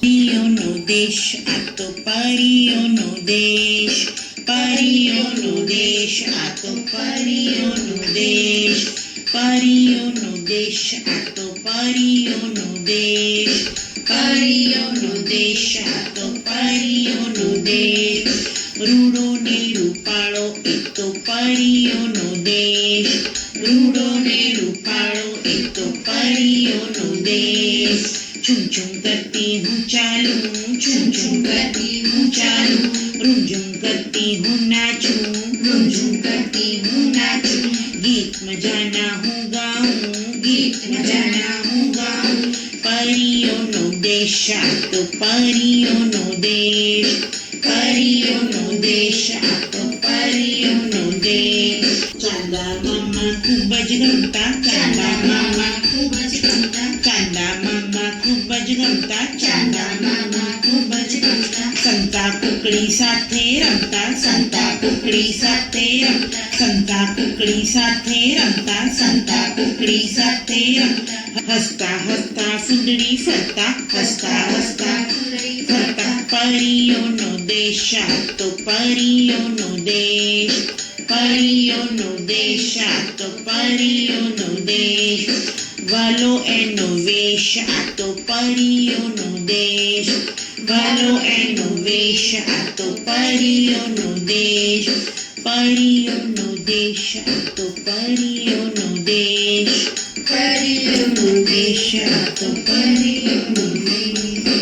પરીઓનો દેશ, આ તો પરીઓનો દેશ, પરીઓનો દેશ, આ તો પરીઓનો દેશ, પરીઓનો દેશ, આ તો પરીઓનો દેશ, પરીઓનો દેશ, આ તો પરીઓનો દેશ. રૂડો ને રૂપાળો એ તો પરીઓનો દેશ, રૂડો ને રૂપાળો એ તો પરીઓનો દેશ. झुम झुम करती हूँ चालू, झुम झुम करती हूँ चालू, रूम झुम करती हूँ नाचूं, रूम झुम करती हूँ नाचूं. गीत मजाना हूँ गाऊं, गीत मजाना हूँ गाऊं. परीओनो देश, आ तो परीओनो देश, परीओनो देश, आ तो परीओनो देश. चांदा मामा खूब ज गमता, चांदा मामा खूब ज गमता, चांदा मामा खूब ज गमता, चांदा मामा खूब ज गमता. संता कुकड़ी સાથે રમતા, સંતા કુકડી સાથે રમતા, સંતા કુકડી સાથે રમતા, સંતા કુકડી સાથે રમતા. હસતા હસતા ફૂંદડી ફરતા, હસતા હસતા ફૂંદડી ફરતા. પરીઓનો દેશ, આ તો પરીઓનો દેશ, પરીઓનો દેશ, આ તો પરીઓનો દેશ. વાલો એનો વેશ, આ તો પરીઓનો દેશ, વાલો એનો વેશ, આ તો પરીઓનો દેશ, પરીઓનો દેશ, આ તો પરીઓનો દેશ, પરીઓનો દેશ, આ તો પરીઓનો દેશ.